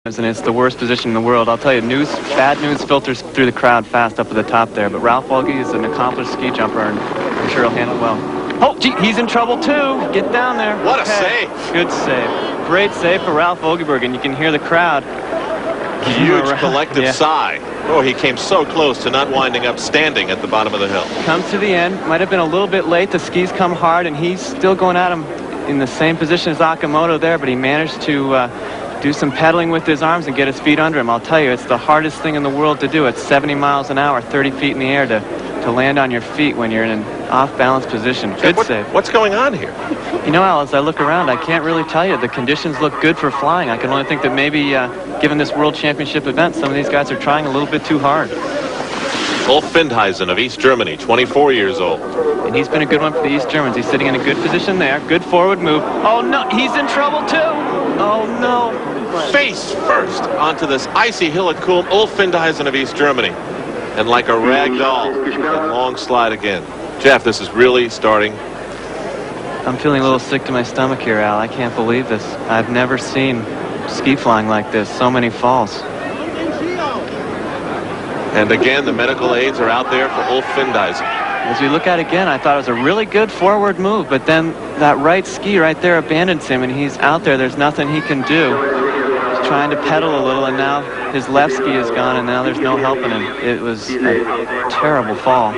And it's the worst position in the world. I'll tell you, bad news filters through the crowd fast up at the top there. But Ralph Walge is an accomplished ski jumper, and I'm sure he'll handle it well. Oh, gee, he's in trouble too. Get down there. What a save. Good save. Great save for Ralph Walgeberg, and you can hear the crowd. Huge collective sigh. Oh, he came so close to not winding up standing at the bottom of the hill. Comes to the end. Might have been a little bit late. The skis come hard, and he's still going at him in the same position as Akamoto there, but he managed to do some pedaling with his arms and get his feet under him. I'll tell you, it's the hardest thing in the world to do. It's 70 miles an hour, 30 feet in the air to land on your feet when you're in an off-balance position. Good save. What's going on here? You know, Al, as I look around, I can't really tell you. The conditions look good for flying. I can only think that maybe, given this World Championship event, some of these guys are trying a little bit too hard. Ulf Findheisen of East Germany, 24 years old. And he's been a good one for the East Germans. He's sitting in a good position there. Good forward move. Oh, no, he's in trouble, too. Oh, no. Face first onto this icy hill at Kulm. Ulf Findheisen of East Germany. And like a rag doll, that long slide again. Jeff, this is really starting. I'm feeling a little sick to my stomach here, Al. I can't believe this. I've never seen ski flying like this. So many falls. And again, the medical aids are out there for Ulf Findheisen. As we look at it again, I thought it was a really good forward move, but then that right ski right there abandons him, and he's out there. There's nothing he can do. He's trying to pedal a little, and now his left ski is gone, and now there's no helping him. It was a terrible fall.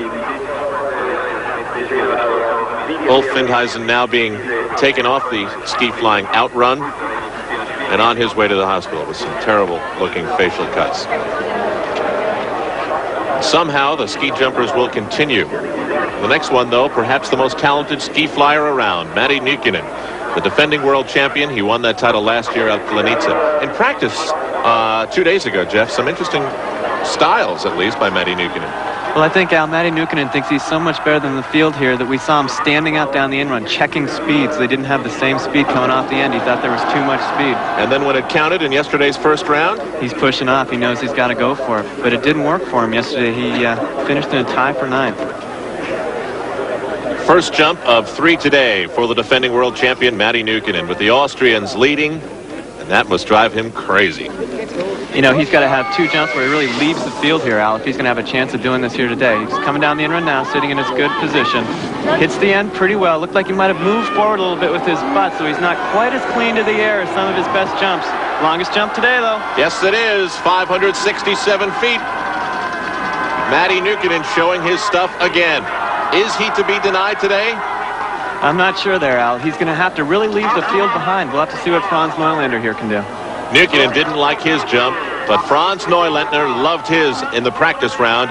Ulf Findheisen now being taken off the ski flying outrun and on his way to the hospital with some terrible looking facial cuts. Somehow the ski jumpers will continue. The next one, though, perhaps the most talented ski flyer around, Matti Nykänen, the defending world champion. He won that title last year at Planica. In practice 2 days ago, Jeff, some interesting styles, at least, by Matti Nykänen. Well, I think Matti Nykänen thinks he's so much better than the field here that we saw him standing out down the in run, checking speeds. They didn't have the same speed coming off the end. He thought there was too much speed. And then when it counted in yesterday's first round? He's pushing off. He knows he's got to go for it. But it didn't work for him yesterday. He finished in a tie for 9th. First jump of 3 today for the defending world champion, Matti Nykänen, with the Austrians leading, and that must drive him crazy. You know, he's got to have 2 jumps where he really leaves the field here, Al, if he's going to have a chance of doing this here today. He's coming down the in run now, sitting in his good position. Hits the end pretty well. Looked like he might have moved forward a little bit with his butt, so he's not quite as clean to the air as some of his best jumps. Longest jump today, though. Yes, it is. 567 feet. Matti Nykänen showing his stuff again. Is he to be denied today? I'm not sure there, Al. He's going to have to really leave the field behind. We'll have to see what Franz Neuländer here can do. Nykänen didn't like his jump, but Franz Neuländer loved his in the practice round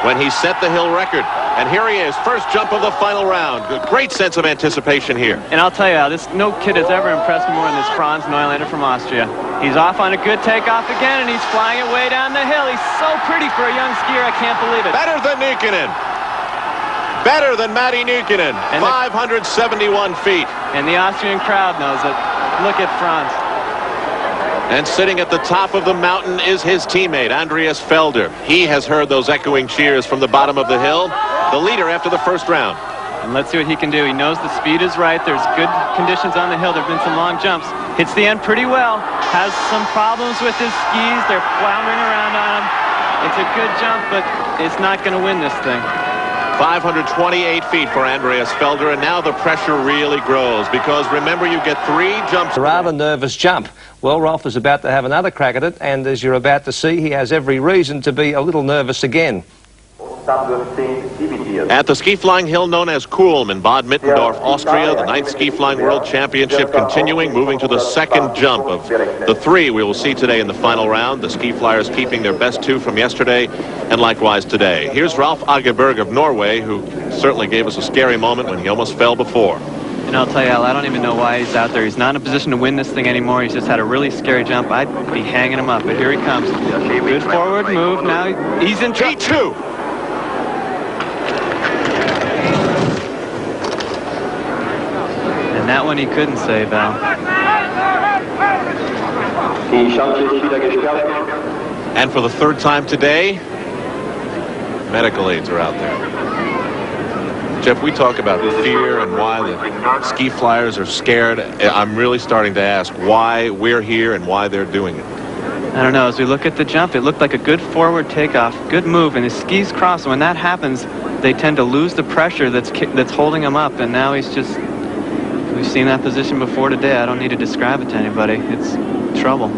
when he set the hill record. And here he is, first jump of the final round. A great sense of anticipation here. And I'll tell you, Al, no kid has ever impressed me more than this Franz Neuländer from Austria. He's off on a good takeoff again, and he's flying it way down the hill. He's so pretty for a young skier, I can't believe it. Better than Nykänen. Better than Matti Nykänen. 571 feet. And the Austrian crowd knows it. Look at Franz. And sitting at the top of the mountain is his teammate, Andreas Felder. He has heard those echoing cheers from the bottom of the hill, the leader after the first round. And let's see what he can do. He knows the speed is right. There's good conditions on the hill. There have been some long jumps. Hits the end pretty well. Has some problems with his skis. They're floundering around on him. It's a good jump, but it's not going to win this thing. 528 feet for Andreas Felder, and now the pressure really grows because remember, you get 3 jumps. A rather nervous jump. Well, Rolf is about to have another crack at it, and as you're about to see, he has every reason to be a little nervous again. At the ski flying hill known as Kulm in Bad Mittendorf, Austria, the 9th Ski Flying World Championship continuing, moving to the second jump of the 3 we will see today in the final round. The ski flyers keeping their best 2 from yesterday and likewise today. Here's Ralph Agerberg of Norway, who certainly gave us a scary moment when he almost fell before. And I'll tell you, Al, I don't even know why he's out there. He's not in a position to win this thing anymore. He's just had a really scary jump. I'd be hanging him up, but here he comes. Good forward move. Now he's in G2. And that one he couldn't save, Al. And for the 3rd time today, medical aids are out there. Jeff, we talk about fear and why the ski flyers are scared. I'm really starting to ask why we're here and why they're doing it. I don't know, as we look at the jump, it looked like a good forward takeoff, good move, and his skis cross. And when that happens, they tend to lose the pressure that's holding him up, and now he's just, we've seen that position before today. I don't need to describe it to anybody. It's trouble.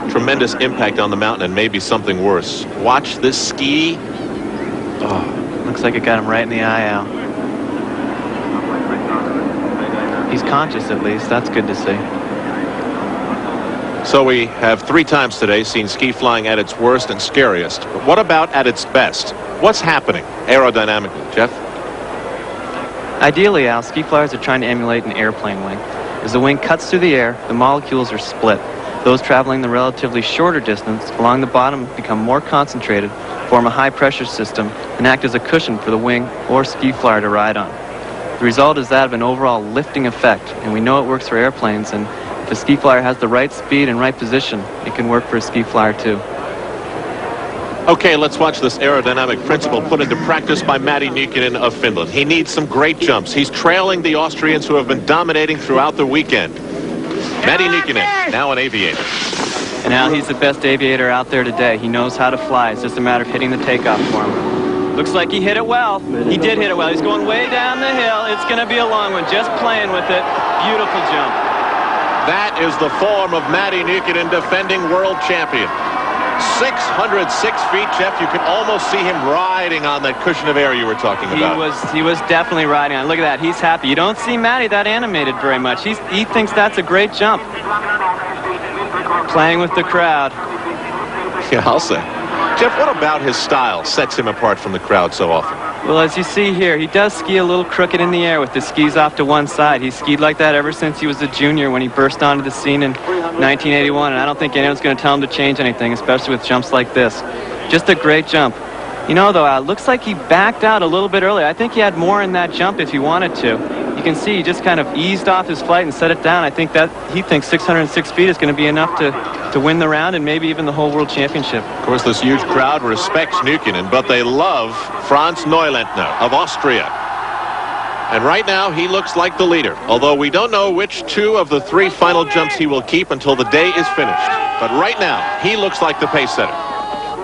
Tremendous impact on the mountain and maybe something worse. Watch this ski. Oh, looks like it got him right in the eye out. He's conscious at least. That's good to see. So we have 3 times today seen ski flying at its worst and scariest. But what about at its best? What's happening aerodynamically, Jeff? Ideally, Al, ski flyers are trying to emulate an airplane wing. As the wing cuts through the air, the molecules are split. Those traveling the relatively shorter distance along the bottom become more concentrated, form a high-pressure system, and act as a cushion for the wing or ski flyer to ride on. The result is that of an overall lifting effect, and we know it works for airplanes, and if a ski flyer has the right speed and right position, it can work for a ski flyer too. Okay, let's watch this aerodynamic principle put into practice by Matti Nykänen of Finland. He needs some great jumps. He's trailing the Austrians who have been dominating throughout the weekend. Matti Nykänen, now an aviator. And now he's the best aviator out there today. He knows how to fly. It's just a matter of hitting the takeoff for him. Looks like he hit it well. He did hit it well. He's going way down the hill. It's going to be a long one. Just playing with it. Beautiful jump. That is the form of Matti Nykänen, defending world champion. 606 feet, Jeff. You can almost see him riding on that cushion of air you were talking about. He was definitely riding on. Look at that. He's happy. You don't see Matti that animated very much. He thinks that's a great jump. Playing with the crowd. Yeah, I'll say. Jeff, what about his style sets him apart from the crowd so often? Well, as you see here, he does ski a little crooked in the air with the skis off to one side. He's skied like that ever since he was a junior when he burst onto the scene in 1981, and I don't think anyone's going to tell him to change anything, especially with jumps like this. Just a great jump. You know, though, it looks like he backed out a little bit earlier. I think he had more in that jump if he wanted to. You can see he just kind of eased off his flight and set it down. I think that he thinks 606 feet is going to be enough to win the round and maybe even the whole world championship. Of course, this huge crowd respects Nykänen, but they love Franz Neulentner of Austria. And right now, he looks like the leader, although we don't know which 2 of the 3 final jumps he will keep until the day is finished. But right now, he looks like the pace setter.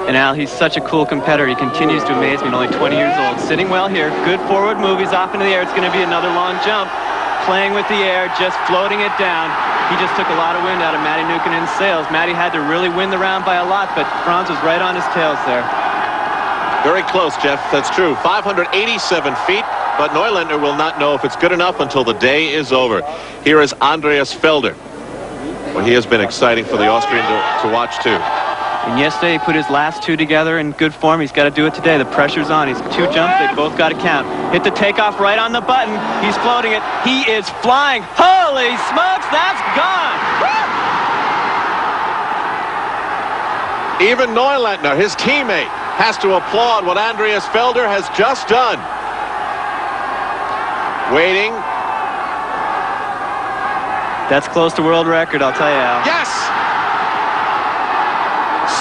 And Al, he's such a cool competitor. He continues to amaze me at only 20 years old. Sitting well here, good forward move. He's off into the air. It's going to be another long jump. Playing with the air, just floating it down. He just took a lot of wind out of Matti Nykänen's sails. Matti had to really win the round by a lot, but Franz was right on his tails there. Very close, Jeff. That's true. 587 feet, but Neulentner will not know if it's good enough until the day is over. Here is Andreas Felder. Well, he has been exciting for the Austrian to watch, too. And yesterday he put his last 2 together in good form. He's got to do it today. The pressure's on. He's 2 jumps. They both got to count. Hit the takeoff right on the button. He's floating it. He is flying. Holy smokes, that's gone. Even Neulentner, his teammate, has to applaud what Andreas Felder has just done. Waiting. That's close to world record, I'll tell you, Al. Yes!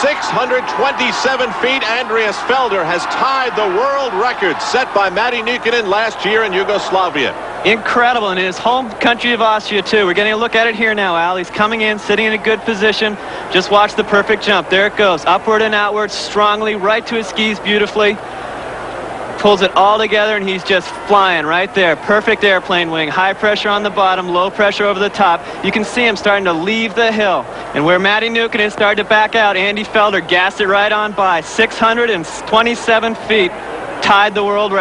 627 feet. Andreas Felder has tied the world record set by Matti Nykänen last year in Yugoslavia. Incredible, and in his home country of Austria, too. We're getting a look at it here now, Al. He's coming in, sitting in a good position. Just watch the perfect jump. There it goes, upward and outward, strongly, right to his skis beautifully. Pulls it all together, and he's just flying right there. Perfect airplane wing. High pressure on the bottom, low pressure over the top. You can see him starting to leave the hill. And where Matti Nykänen started to back out, Andy Felder gassed it right on by. 627 feet, tied the world record.